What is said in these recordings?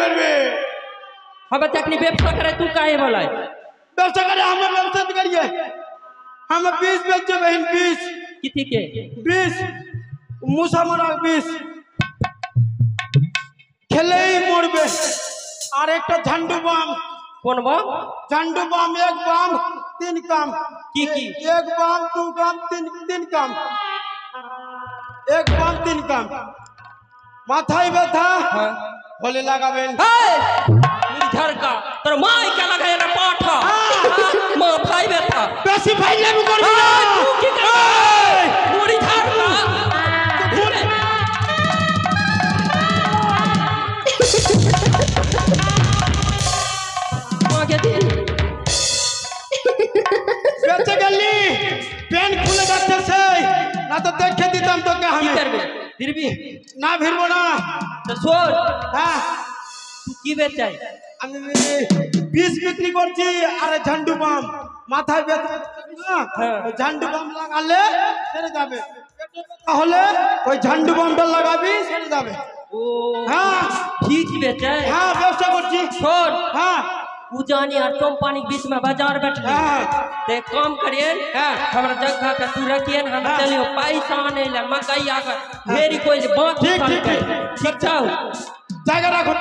করবে হবে চাকরি ব্যবসা করে तू काहे बोलाय व्यवसाय करे हम व्यवसाय करिए हम 20 बेचे बहन 20 किती के 20 मुसा मरा 20 खेले ही मरबे और एक झंडू बम कौन बम झंडू बम एक बम 3 काम की एक बम 2 काम 3 काम एक बम 3 काम माथाई बैठा हां होले लगाबेन मुझर का तोर माई के लगाय ना पाठा मां भाई बैठा बेसी भाई लेबे करबे तू की कर मुड़ी झाड़ का मां के बेचे गली पेन खुले जाते से ना तो देखे दीतम तो के हमें करबे फिर भी ना फिरबो ना तो छोड़ हां तू की बेचाই আমি 20 বিক্রি করছি আর ঝান্ডু বাম মাথায় ব্যথা না ঝান্ডু বাম লাগালে সেরে যাবে তাহলে ওই ঝান্ডু বামটা লাগাবি সেরে যাবে ओ হ্যাঁ ठीक बेचाই হ্যাঁ ব্যবসা করছি छोड़ হ্যাঁ उजानी और कंपनी के बीच में बाजार बैठले हां ते काम करिए हमरा जगह पे तू रखिए हम चलियो पैसा नहीं ले मकई आगे ढेरी कोई बात ठीक ठीक ठीक छाओ জায়গা রাখো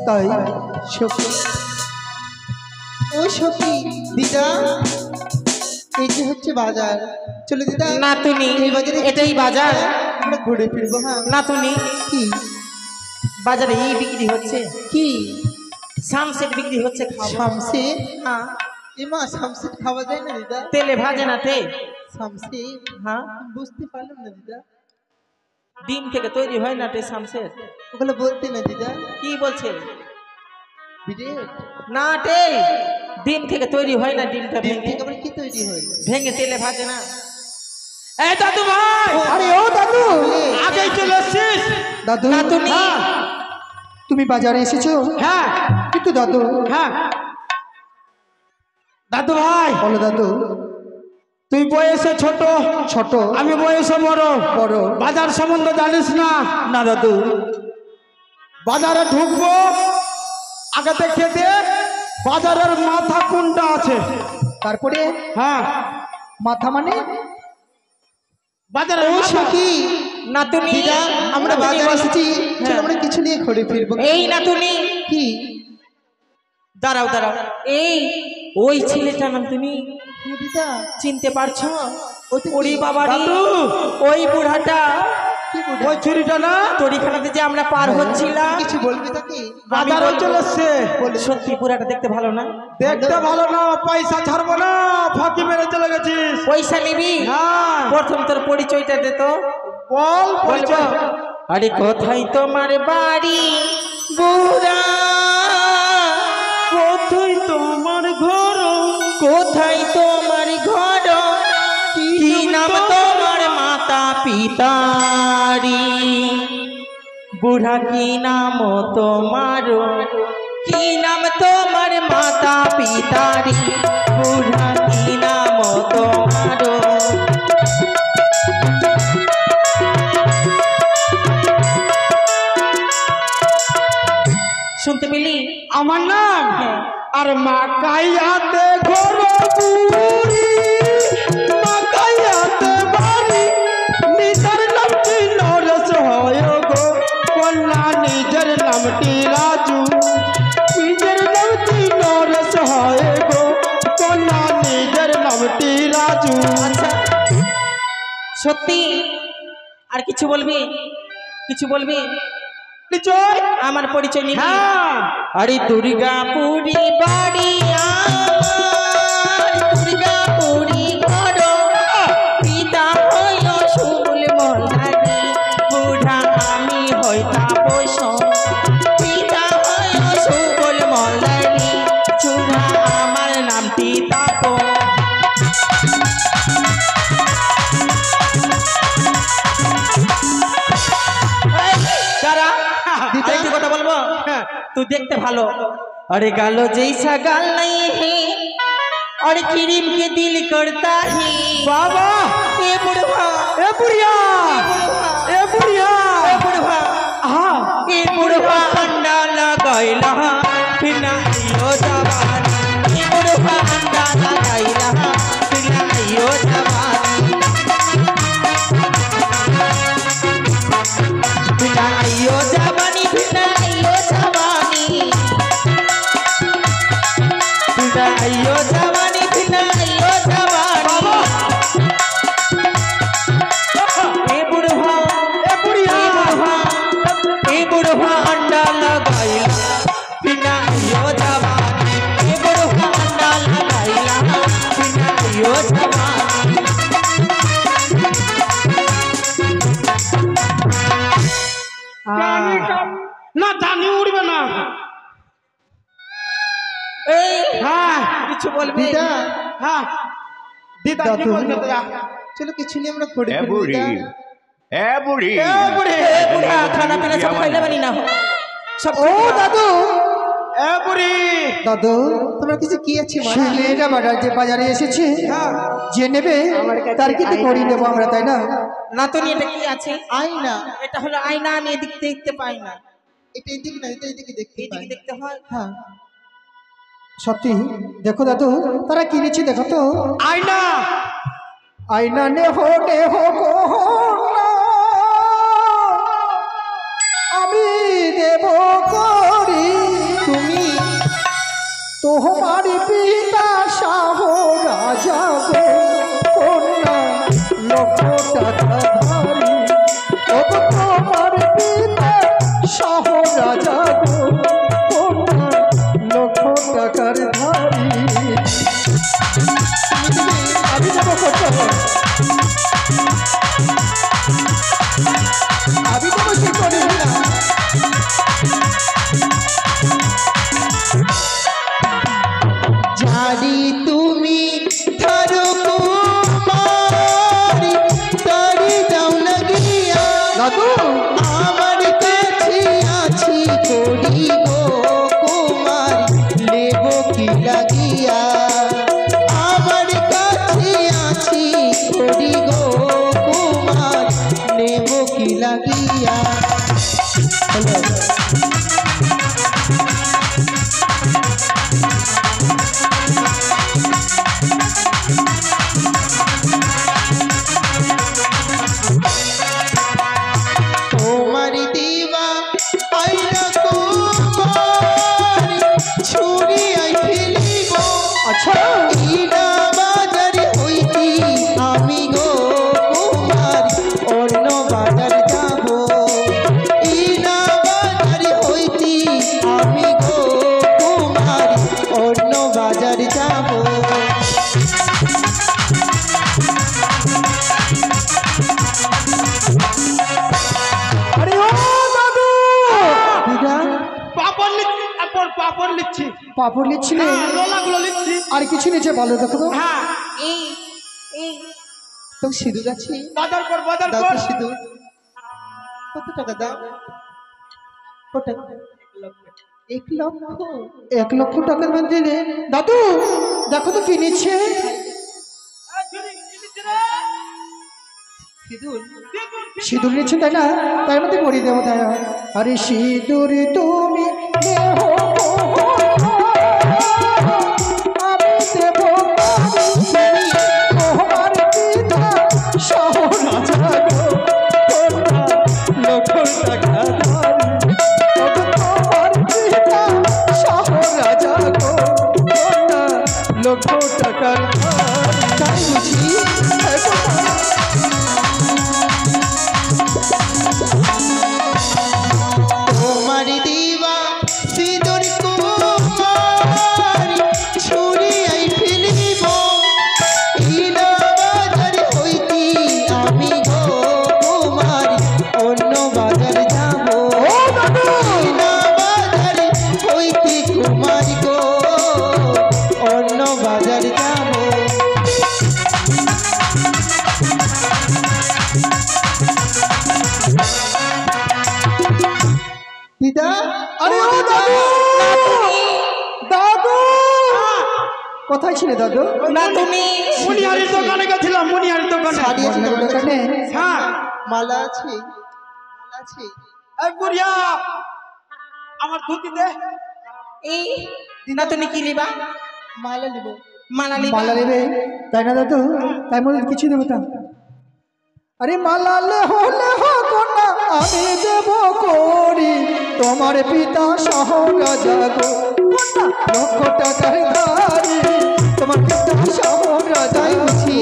তাই সখী ও সখী দিদা এই যে হচ্ছে বাজার চলো দিদা না তুমি এই বাজারে এটাই বাজার আমরা ঘুরে ফিরবো হ্যাঁ না তুমি কি বাজারে এই বিক্রি হচ্ছে কি সামসেট বিক্রি হচ্ছে খাবো শামসে হ্যাঁ এমা শামসে খাওয়া যায় না দিদা তেলে ভাজে না তে শামসে হ্যাঁ বুঝতে পারলাম না দিদা ডিম থেকে তৈরি হয় না তে সামসেট ওগুলো বলতে না দিদা কি বলছে বিরেট না তে ডিম থেকে তৈরি হয় না ডিমটা ডিম ভেঙে থেকে আবার কি তৈরি হয় ভেঙে তেলে ভাজে না এই দাদু ভাই আরে ও দাদু আগে চলে এসেছিস দাদু নাতুনি হ্যাঁ তুমি বাজারে এসেছো হ্যাঁ কিন্তু দাদু হ্যাঁ দাদু ভাই বলো দাদু তুই বয়সে ছোট ছোট আমি বয়সে বড় বড় বাজার সম্বন্ধে জানিস না না দাদু বাজারে ঢুকবো আগে দেখে দে বাজারের মাথা কোনটা আছে তারপরে হ্যাঁ মাথা মানে বাজারের ও মাথা। সখী না তুমি দিদা আমরা বাজারে এসেছি চলো আমরা কিছু নিয়ে ঘুরে ফিরবো এই না তুমি কি দাঁড়াও দাঁড়াও এই ওই ছেলেটা নাম তুমি কি দিদা চিনতে পারছো ওই তো ওরে কি? বাবা রে দাদু ওই বুড়াটা কি বুড়ো? ওই ছুরিটা না তরিখানাতে যে আমরা পার হচ্ছিলাম কিছু বলবি তাকে বাজারে চলে এসছে সত্যি বুড়াটা দেখতে ভালো না দেখতে ভালো না পয়সা ছাড়বো না ফাঁকি মেরে চলে গেছিস পয়সা নিবি হ্যাঁ প্রথম তোর পরিচয়টা দে তো বল বলবো পরিচয় আরে কোথায় তোমার বাড়ি বুড়া কোথায় তোমার ঘর কোথায় তোমার ঘর কি নাম তোমার মাতা পিতারি বুড়া কি নাম তোমার কি নাম তোমার মাতা পিতারি বুড়া কি নাম তোমার শুনতে পেলি আমার নাম আর মাকাইয়াতে ঘর বুড়ি মাকাইয়াতে বাড়ি নিজের নামটি নরস হয় গো কন্যা নিজের নামটি রাজু নিজের নামটি নরস হয় গো কন্যা নিজের নামটি রাজু আচ্ছা সত্যি আর কিছু বলবি কিছু বলবি নিশ্চয় আমার পরিচয় নিবি হ্যাঁ আরে দুর্গাপুরি বাড়ি আমার দুর্গাপুরি ঘর পিতা হইল শুল মন্দারি বুড়া আমি হইতা বৈশ পিতা হইল শুল মন্দারি চূড়া আমার নামটি তাপ আরেকটি কথা বলবো তুই দেখতে ভালো अरे गालो जैसा गाल नहीं है और क्रीम के दिल करता है बाबा ए बुढ़वा ए बुढ़िया ए बुढ़िया ए बुढ़वा हाँ ए बुढ़वा बुढ़वा अंडा लगाइला फिर ना आइयो जवानी ई बुढ़वा अंडा लगाइला फिर ना आइयो जवानी फिर ना आइयो जवानी फिर ना आइयो जवानी फिर ना आइयो जवानी फिर ना आइयो जवानी ए बुढ़वा अंडा लगाइला बिना यो जवानी ए बुढ़वा अंडा लगाइला बिना यो जवानी না জানি উড়বে না এই হ্যাঁ কিছু বলবি দিদা হ্যাঁ দিদা কি দাদু। বলছো তোরা চলো কিছু নিয়ে আমরা ঘুরে এ ফিরি বুড়ি দিদা। এ বুড়ি এ বুড়া খানা পিনা সব খাইলে বানি না সব ও দাদু এ বুড়ি দাদু তোমার কিছু কি আছে মা মেয়েটা বাজারে এসেছে যে নেবে তার কিন্তু করি নেবো আমরা তাই না না তো এটা কি আছে আয়না এটা হলো আয়না আমি এদিক দেখতে পাই না এটা এদিকে না এটা এদিকে দেখতে এইদিকে পাই। দেখতে হয় হ্যাঁ সত্যি দেখো দাদু তারা কিনেছে দেখো তো আয়না আয়না নে হো গো না, আমি দেব করি তুমি তোমার পিতা শাহ রাজা গো কন্যা লক্ষ টাকা ধারি ও গো তোমার পিতা শাহ রাজা গো কন্যা লক্ষ টাকার ধারি আমি দেব করতে আমি তো কি করি না জানি তুমি থারো কুমারী তারি দাও না গিয়া দাদু আমার কাছে আছি করি গো কুমারী লেব কি লাগিয়া আমার কাছে আছি করি গো কুমার নেব কি লাগিয়া হ্যালো তোমার দিবা আইনা কুমারী ছুরি আই ফেলিব আচ্ছা ইনা বাজার হইতি আমি গো কুমারী অন্য বাজার যাব ইনা বাজার হইতি আমি গো কুমারী অন্য বাজার যাব আরে ও দাদু দিদা পাপড় লিখছি পাপড় লিখছি পাপড় নিচ্ছিলে হ্যাঁ লোলাগুলো লিখছি আর কিছু নিচে ভালো দেখো তো হ্যাঁ এই এই তো সিঁদুর আছে বাজার কর দাও তো সিঁদুর কত টাকা দাও কত টাকা 1 লক্ষ 1 লক্ষ টাকার মধ্যে রে দাদু দেখো তো কি নিচ্ছে সিঁদুর সিঁদুর নিচ্ছে তাই না তার মধ্যে পরি দেবো তাই না? আরে সিঁদুর তুমি দেহ আমি দেব তুমি তোমার পিতা সহ রাজা গো কন্যা লক্ষ টাকা ধারি ও গো তোমার পিতা সহ রাজা গো কন্যা লক্ষ টাকার ধারি তাই বুঝি তোমার দিবা সিঁদুর কুমারী ছুরি আই ফেলিব ইনা বাজার হইতি আমি গো কুমারী অন্য বাজার যাব ইনা বাজার হইতি কুমারী গো অন্য বাজার যাব দিদা আরে ও দাদু দাদু কোথায় ছিলে দাদু না তুমি মুনিয়ারির দোকানে গেছিলাম মুনিয়ারির দোকানে শাড়ি আছে তোমার দোকানে হ্যাঁ মালা আছে মালা আছে এই বুড়িয়া আমার ধুতি দে। এই দিনা তুমি কি লিবা? মালা নিব। মালা লিবা? মালা নেবে তাই না দাদু? তাই মনে কিছু দেবো তা? আরে মালা হলে না আমি দেব করি তোমার পিতা সহ রাজা গো কন্যা, লক্ষ টাকার ধারি তোমার পিতা সহ রাজাই বুঝি।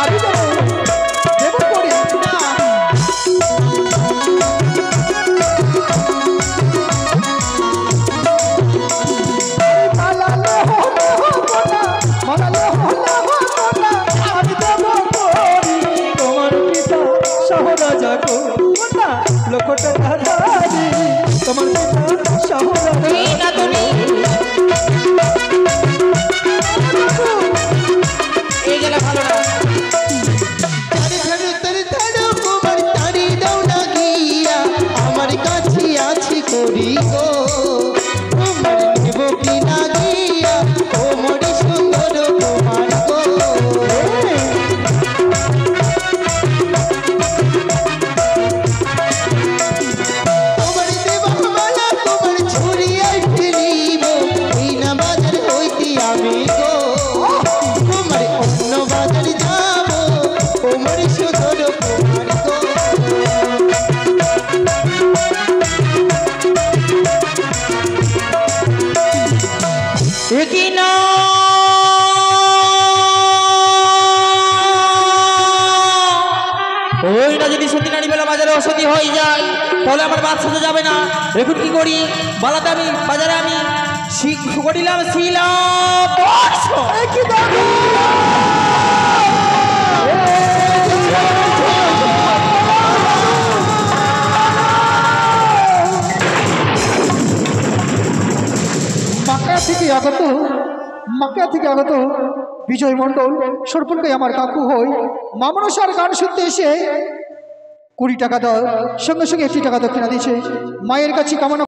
আমি দেব করি না। লক্ষ টাকা ধারি তোমার পিতা শহর এই না তুমি এই গেলে ভালো না। আমার কাছে আছি করি গো তোমার নেব কি না গিয়া ও মরি সুন্দর তোমার গো। তোমার দেব মালা তোমার ছুরিয়ায় ফেলিব এই না বাজার হইতে আমি গো তোমার অন্য বাজার যাব ও মরি সুন্দর তোমার গো। কি না ওই না যদি সতী নারী বেলা বাজারে অসতী হয়ে যায় তাহলে আমার বাদ সাথে যাবে না। এখন কি করি বালাতে আমি বাজারে আমি করিলাম শিলাপ মাকা থেকে আগত বিজয় মণ্ডল সর্পণকে আমার কাকু হই মামনসার গান শুনতে এসে 20 টাকা দাও সঙ্গে সঙ্গে 1 টাকা দক্ষিণা দিয়েছে। মায়ের কাছে কামনা